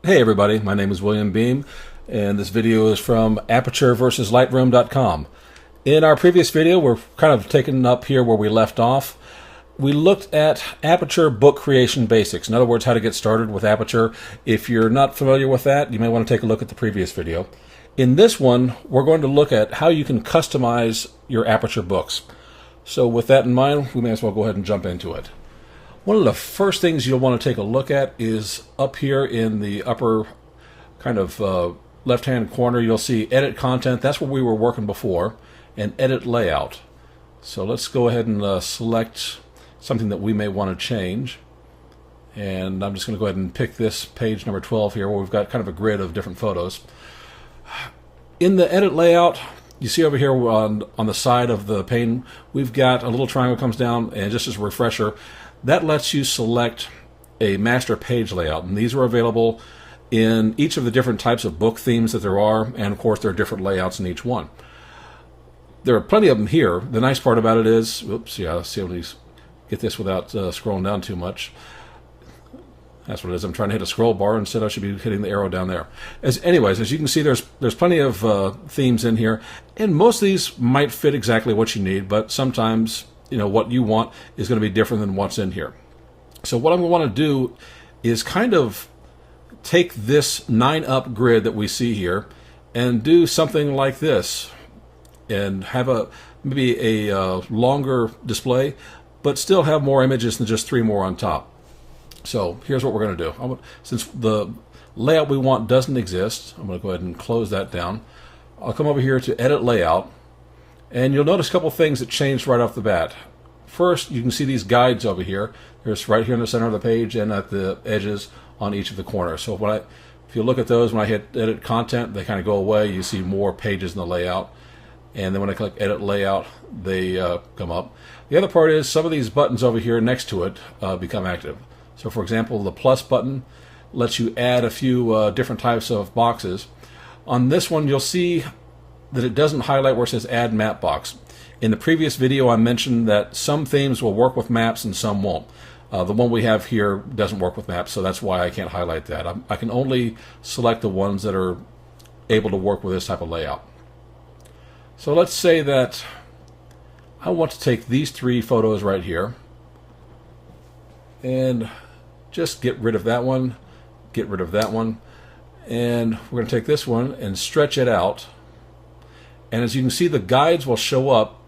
Hey everybody, my name is William Beam, and this video is from Aperture versus Lightroom.com. In our previous video, we're kind of taking up here where we left off. We looked at Aperture book creation basics. In other words, how to get started with Aperture. If you're not familiar with that, you may want to take a look at the previous video. In this one, we're going to look at how you can customize your Aperture books. So with that in mind, we may as well go ahead and jump into it. One of the first things you'll want to take a look at is up here in the upper kind of left-hand corner. You'll see Edit Content. That's where we were working before, and Edit Layout. So let's go ahead and select something that we may want to change. And I'm just going to go ahead and pick this page number 12 here, where we've got kind of a grid of different photos. In the Edit Layout, you see over here on the side of the pane, we've got a little triangle comes down, and just as a refresher, that lets you select a master page layout, and these are available in each of the different types of book themes that there are, and of course there are different layouts in each one. There are plenty of them here. The nice part about it is, oops, yeah, let's see if we get this without scrolling down too much. That's what it is. I'm trying to hit a scroll bar. Instead, I should be hitting the arrow down there. Anyways, as you can see, there's plenty of themes in here, and most of these might fit exactly what you need, but sometimes what you want is going to be different than what's in here. So what I'm going to want to do is kind of take this 9-up grid that we see here and do something like this and have maybe a longer display, but still have more images than just 3 more on top. So here's what we're going to do. Since the layout we want doesn't exist, I'm going to go ahead and close that down. I'll come over here to Edit Layout, and you'll notice a couple things that changed right off the bat. First, you can see these guides over here. There's right here in the center of the page and at the edges on each of the corners. So if you look at those, when I hit Edit Content, they kind of go away. You see more pages in the layout. And then when I click Edit Layout, they come up. The other part is some of these buttons over here next to it become active. So for example, the plus button lets you add a few different types of boxes. On this one, you'll see that it doesn't highlight where it says Add Map Box. In the previous video, I mentioned that some themes will work with maps and some won't. The one we have here doesn't work with maps, so that's why I can't highlight that. I can only select the ones that are able to work with this type of layout. So let's say that I want to take these 3 photos right here and just get rid of that one, get rid of that one, and we're going to take this one and stretch it out. And as you can see, the guides will show up,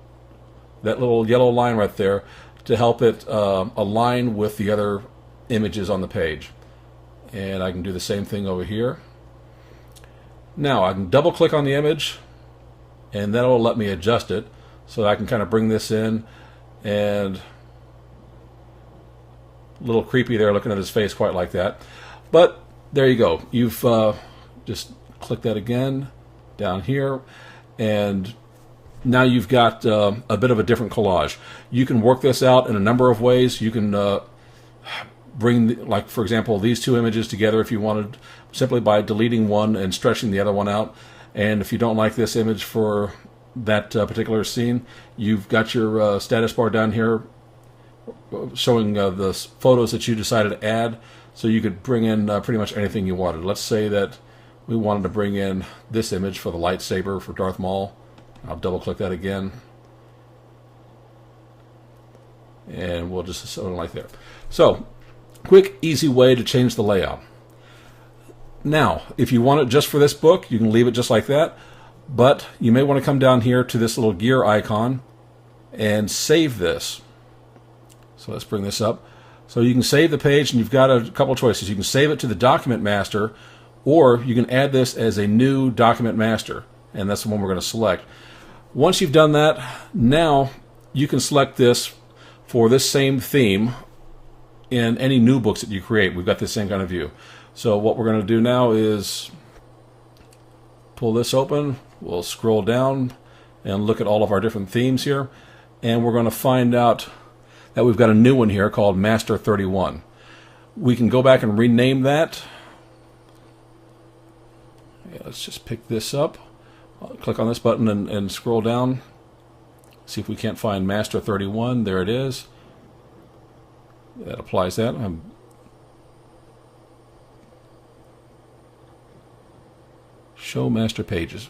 that little yellow line right there, to help it align with the other images on the page. And I can do the same thing over here. Now I can double click on the image, and that'll let me adjust it, so I can kind of bring this in. And a little creepy there looking at his face quite like that. But there you go. You've just click that again down here, and now you've got a bit of a different collage. You can work this out in a number of ways. You can bring, like for example, these 2 images together if you wanted, simply by deleting one and stretching the other one out. And if you don't like this image for that particular scene, you've got your status bar down here showing the photos that you decided to add, so you could bring in pretty much anything you wanted. Let's say that we wanted to bring in this image for the lightsaber for Darth Maul. I'll double click that again, and we'll just something like that. So quick, easy way to change the layout. Now if you want it just for this book, you can leave it just like that, but you may want to come down here to this little gear icon and save this. So let's bring this up. So you can save the page, and you've got a couple choices. You can save it to the document master, or you can add this as a new document master, and that's the one we're going to select. Once you've done that, now you can select this for this same theme in any new books that you create. We've got this same kind of view. So what we're going to do now is pull this open. We'll scroll down and look at all of our different themes here, and we're going to find out that we've got a new one here called Master 31. We can go back and rename that. Yeah, let's just pick this up. I'll click on this button and scroll down. See if we can't find Master 31. There it is. That applies that. Show master pages.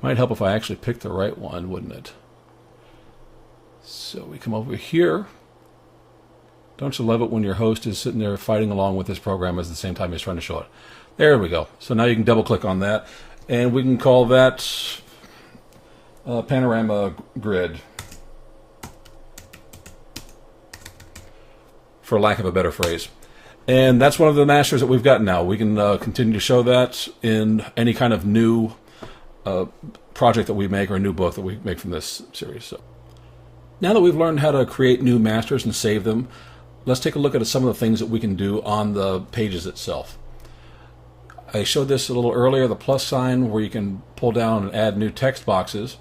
Might help if I actually picked the right one, wouldn't it? So we come over here. Don't you love it when your host is sitting there fighting along with this program at the same time he's trying to show it? There we go. So now you can double click on that, and we can call that panorama grid, for lack of a better phrase. And that's one of the masters that we've got now. We can continue to show that in any kind of new project that we make, or a new book that we make from this series. So now that we've learned how to create new masters and save them, let's take a look at some of the things that we can do on the pages itself. I showed this a little earlier, the plus sign where you can pull down and add new text boxes,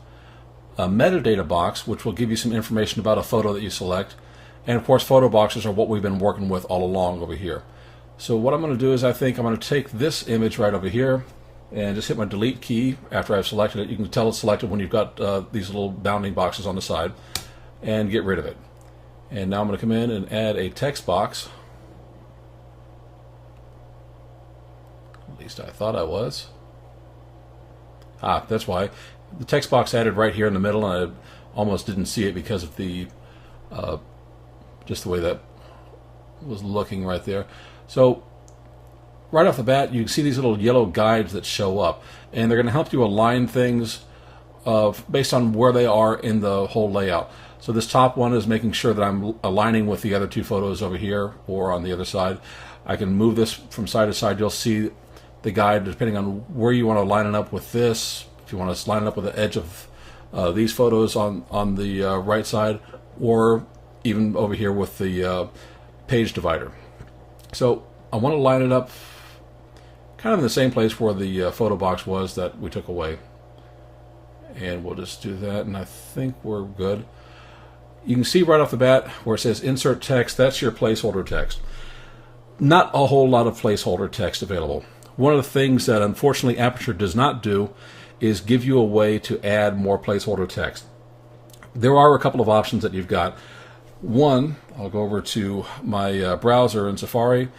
a metadata box which will give you some information about a photo that you select, and of course photo boxes are what we've been working with all along over here. So what I'm going to do is I think I'm going to take this image right over here and just hit my delete key after I've selected it. You can tell it's selected when you've got these little bounding boxes on the side, and get rid of it. And now I'm going to come in and add a text box. At least I thought I was. That's why. The text box added right here in the middle, and I almost didn't see it because of the just the way that was looking right there. So right off the bat, you can see these little yellow guides that show up, and they're going to help you align things based on where they are in the whole layout. So this top one is making sure that I'm aligning with the other two photos over here or on the other side. I can move this from side to side. You'll see the guide depending on where you want to line it up with this. If you want to line it up with the edge of these photos on the right side, or even over here with the page divider. So I want to line it up kind of in the same place where the photo box was that we took away. And we'll just do that, and I think we're good. You can see right off the bat where it says insert text, that's your placeholder text. Not a whole lot of placeholder text available. One of the things that unfortunately Aperture does not do is give you a way to add more placeholder text. There are a couple of options that you've got. One, I'll go over to my browser in Safari,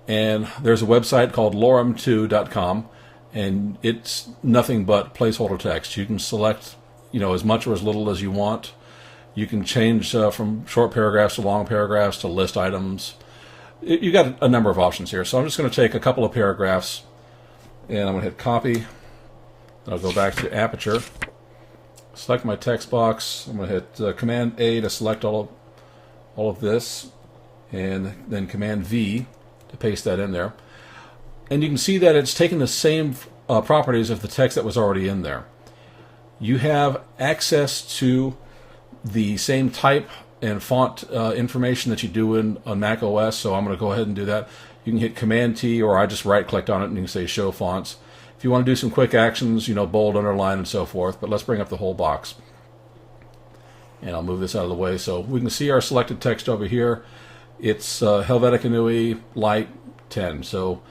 and there's a website called lorem2.com, and it's nothing but placeholder text. You can select, as much or as little as you want. You can change from short paragraphs to long paragraphs to list items. You got a number of options here. So I'm just going to take a couple of paragraphs, and I'm going to hit copy. I'll go back to Aperture, select my text box. I'm going to hit Command A to select all of this, and then Command V to paste that in there. And you can see that it's taking the same properties of the text that was already in there. You have access to the same type and font information that you do on Mac OS, so I'm going to go ahead and do that. You can hit Command T, or I just right-clicked on it and you can say Show Fonts. If you want to do some quick actions, bold, underline, and so forth, but let's bring up the whole box. And I'll move this out of the way so we can see our selected text over here. It's Helvetica Neue Light 10. So,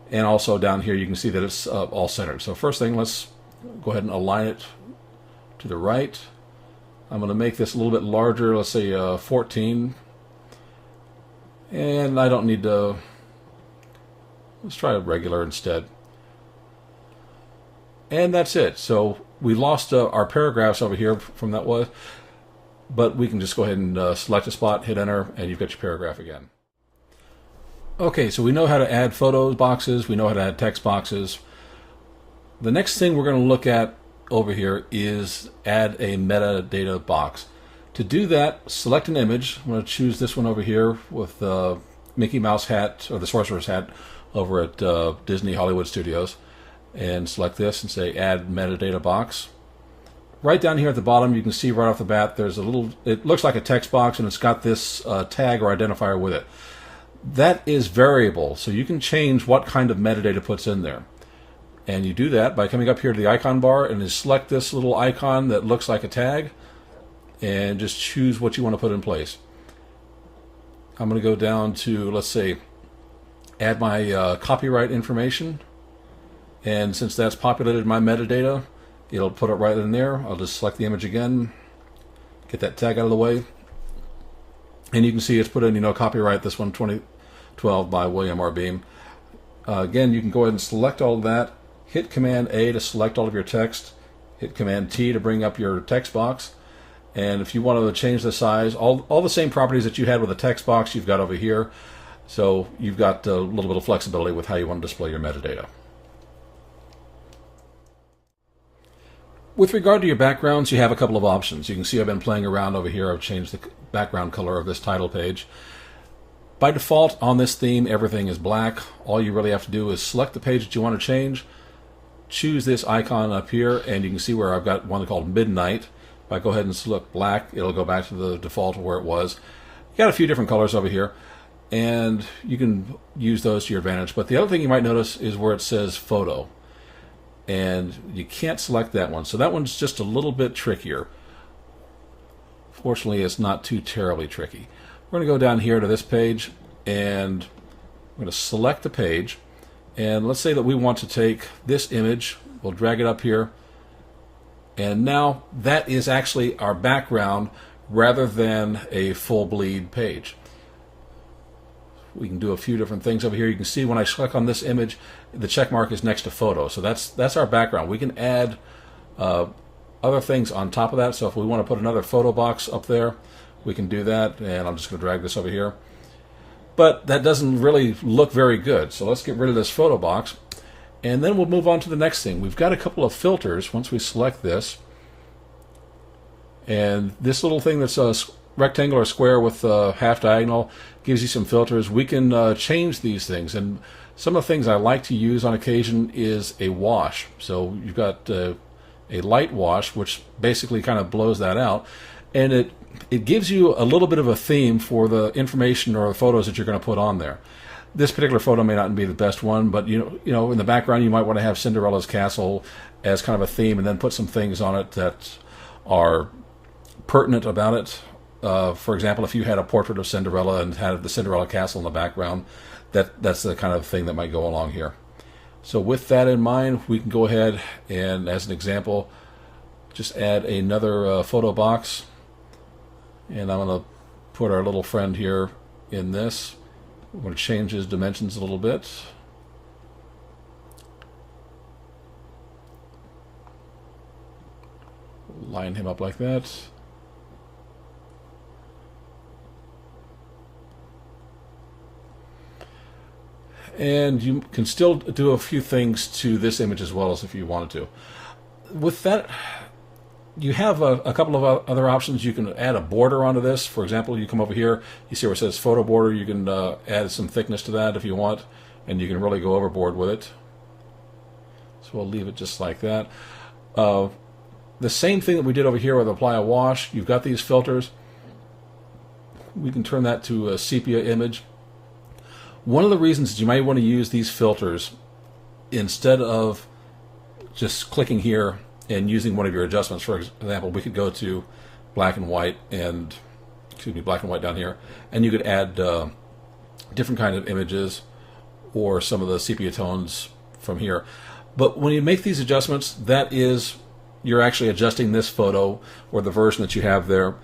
and also down here you can see that it's all centered. So first thing, let's go ahead and align it to the right. I'm going to make this a little bit larger, let's say 14. And I don't need to, let's try a regular instead. And that's it. So we lost our paragraphs over here from that was, but we can just go ahead and select a spot, hit enter, and you've got your paragraph again. Okay, so we know how to add photos boxes, we know how to add text boxes. The next thing we're going to look at over here is add a metadata box. To do that, select an image. I'm going to choose this one over here with the Mickey Mouse hat, or the Sorcerer's hat, over at Disney Hollywood Studios, and select this and say add metadata box. Right down here at the bottom, you can see right off the bat there's a little, it looks like a text box, and it's got this tag or identifier with it. That is variable, so you can change what kind of metadata puts in there. And you do that by coming up here to the icon bar and just select this little icon that looks like a tag and just choose what you want to put in place. I'm going to go down to, let's say, add my copyright information, and since that's populated my metadata, it'll put it right in there. I'll just select the image again, get that tag out of the way, and you can see it's put in, copyright this one, 2012 by William R. Beam. Again, you can go ahead and select all of that, hit Command A to select all of your text, hit Command T to bring up your text box, and if you want to change the size, all the same properties that you had with the text box you've got over here, so you've got a little bit of flexibility with how you want to display your metadata. With regard to your backgrounds, you have a couple of options. You can see I've been playing around over here. I've changed the background color of this title page. By default, on this theme, everything is black. All you really have to do is select the page that you want to change, choose this icon up here, and you can see where I've got one called Midnight. If I go ahead and select black, it'll go back to the default where it was. You got a few different colors over here, and you can use those to your advantage. But the other thing you might notice is where it says Photo, and you can't select that one. So that one's just a little bit trickier. Fortunately, it's not too terribly tricky. We're going to go down here to this page, and we're going to select the page. And let's say that we want to take this image. We'll drag it up here. And now that is actually our background rather than a full bleed page. We can do a few different things over here. You can see when I click on this image, the check mark is next to photo. So that's our background. We can add other things on top of that. So if we want to put another photo box up there, we can do that. And I'm just going to drag this over here. But that doesn't really look very good. So let's get rid of this photo box. And then we'll move on to the next thing. We've got a couple of filters once we select this. And this little thing that's a rectangle or square with half diagonal gives you some filters. We can change these things. And some of the things I like to use on occasion is a wash. So you've got a light wash, which basically kind of blows that out. And it gives you a little bit of a theme for the information or the photos that you're going to put on there. This particular photo may not be the best one, but you know, in the background you might want to have Cinderella's castle as kind of a theme, and then put some things on it that are pertinent about it. For example, if you had a portrait of Cinderella and had the Cinderella castle in the background, that's the kind of thing that might go along here. So with that in mind, we can go ahead and, as an example, just add another photo box. And I'm going to put our little friend here in this. I'm going to change his dimensions a little bit. Line him up like that. And you can still do a few things to this image as well as if you wanted to. With that, you have a couple of other options. You can add a border onto this. For example, you come over here, you see where it says photo border. You can add some thickness to that if you want, and you can really go overboard with it. So we'll leave it just like that. The same thing that we did over here with apply a wash. You've got these filters. We can turn that to a sepia image. One of the reasons that you might want to use these filters instead of just clicking here and using one of your adjustments. For example, we could go to black and white and, black and white down here, and you could add different kinds of images or some of the sepia tones from here. But when you make these adjustments, that is, you're actually adjusting this photo or the version that you have there,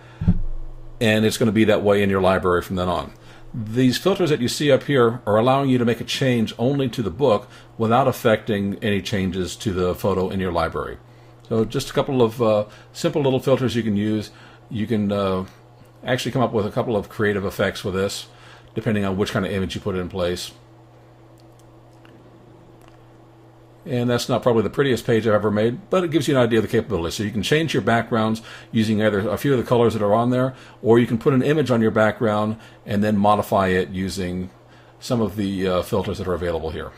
and it's going to be that way in your library from then on. These filters that you see up here are allowing you to make a change only to the book without affecting any changes to the photo in your library. So just a couple of simple little filters you can use. You can actually come up with a couple of creative effects with this, depending on which kind of image you put in place. And that's not probably the prettiest page I've ever made, but it gives you an idea of the capability. So you can change your backgrounds using either a few of the colors that are on there, or you can put an image on your background and then modify it using some of the filters that are available here.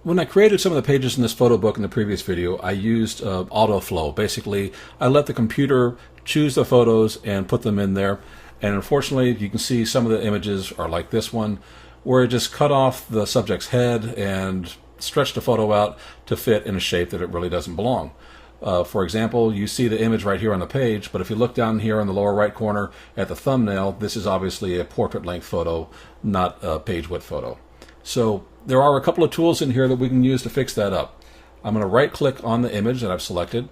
When I created some of the pages in this photo book in the previous video, I used autoflow. Basically, I let the computer choose the photos and put them in there. And unfortunately, you can see some of the images are like this one, where it just cut off the subject's head and stretched the photo out to fit in a shape that it really doesn't belong. For example, you see the image right here on the page, but if you look down here in the lower right corner at the thumbnail, this is obviously a portrait-length photo, not a page-width photo. So there are a couple of tools in here that we can use to fix that up. I'm going to right-click on the image that I've selected,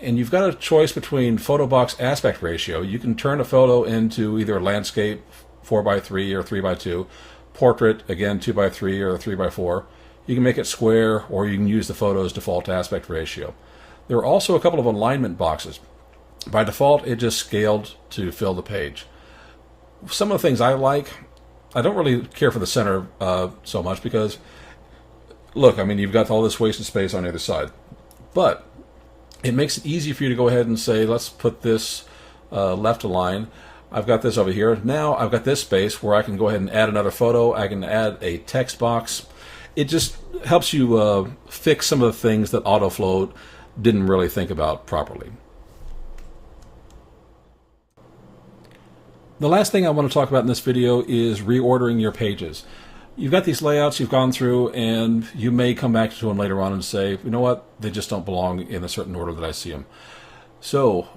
and you've got a choice between photo box aspect ratio. You can turn a photo into either a landscape 4:3 or 3:2, portrait, again 2x3 or 3x4. You can make it square, or you can use the photo's default aspect ratio. There are also a couple of alignment boxes. By default, it just scaled to fill the page. Some of the things I like, I don't really care for the center so much because, look, I mean, you've got all this wasted space on either side. But it makes it easy for you to go ahead and say, let's put this left align. I've got this over here. Now I've got this space where I can go ahead and add another photo. I can add a text box. It just helps you fix some of the things that AutoFlow didn't really think about properly. The last thing I want to talk about in this video is reordering your pages. You've got these layouts you've gone through, and you may come back to them later on and say, you know what, they just don't belong in a certain order that I see them. So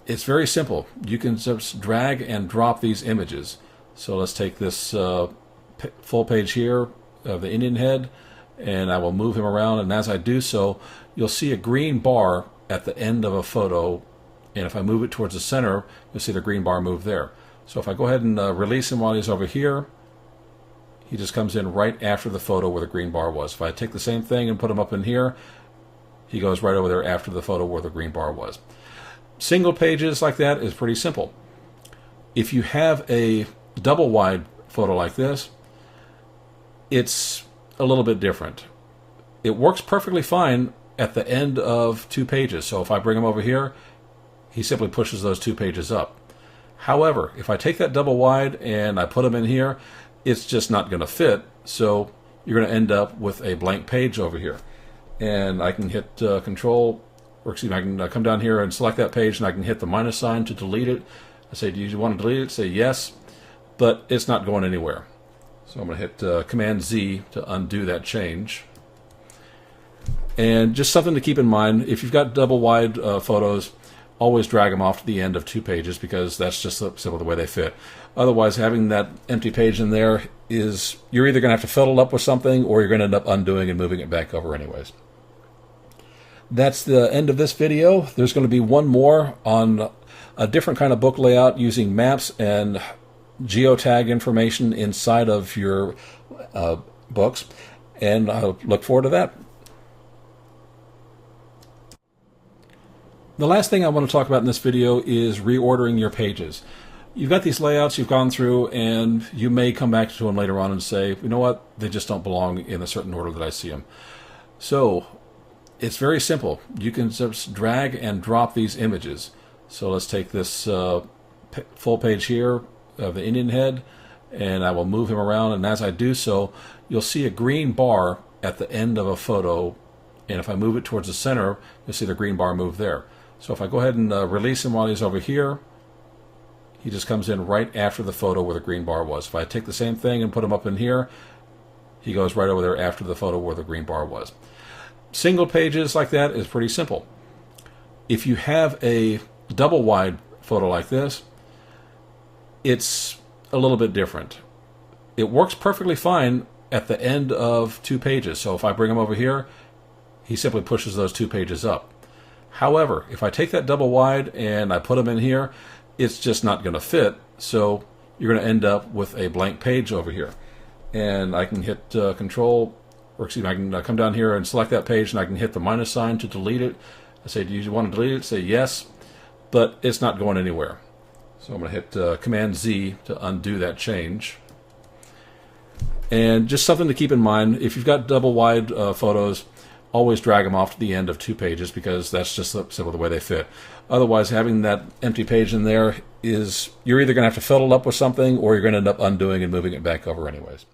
it's very simple. You can just drag and drop these images. So let's take this full page here of the Indian head, and I will move him around, and as I do so, you'll see a green bar at the end of a photo, and if I move it towards the center, you'll see the green bar move there. So if I go ahead and release him while he's over here, he just comes in right after the photo where the green bar was. If I take the same thing and put him up in here, he goes right over there after the photo where the green bar was. Single pages like that is pretty simple. If you have a double wide photo like this, it's a little bit different. It works perfectly fine at the end of 2 pages. So if I bring him over here, he simply pushes those 2 pages up. However, if I take that double wide and I put him in here, it's just not going to fit. So you're going to end up with a blank page over here. And I can hit Control, or excuse me, I can come down here and select that page, and I can hit the minus sign to delete it. I say, do you want to delete it? Say yes, but it's not going anywhere. So I'm going to hit Command Z to undo that change. And just something to keep in mind, if you've got double wide photos, always drag them off to the end of 2 pages, because that's just simple the way they fit. Otherwise, having that empty page in there is, you're either going to have to fill it up with something, or you're going to end up undoing and moving it back over anyways. That's the end of this video. There's going to be one more on a different kind of book layout using maps and geotag information inside of your books, and I look forward to that. The last thing I want to talk about in this video is reordering your pages. You've got these layouts you've gone through, and you may come back to them later on and say, you know what, they just don't belong in a certain order that I see them. So it's very simple. You can just drag and drop these images. So let's take this full page here of the Indian head, and I will move him around, and as I do so, you'll see a green bar at the end of a photo, and if I move it towards the center, you'll see the green bar move there. So if I go ahead and release him while he's over here, he just comes in right after the photo where the green bar was. If I take the same thing and put him up in here, he goes right over there after the photo where the green bar was. Single pages like that is pretty simple. If you have a double wide photo like this, it's a little bit different. It works perfectly fine at the end of 2 pages. So if I bring him over here, he simply pushes those 2 pages up. However, if I take that double wide and I put him in here, it's just not going to fit. So you're going to end up with a blank page over here. And I can hit Control, or excuse me, I can come down here and select that page, and I can hit the minus sign to delete it. I say, do you want to delete it? Say yes, but it's not going anywhere. So I'm going to hit Command Z to undo that change. And just something to keep in mind, if you've got double wide photos, always drag them off to the end of 2 pages, because that's just simple the way they fit. Otherwise, having that empty page in there is, you're either going to have to fill it up with something, or you're going to end up undoing and moving it back over anyways.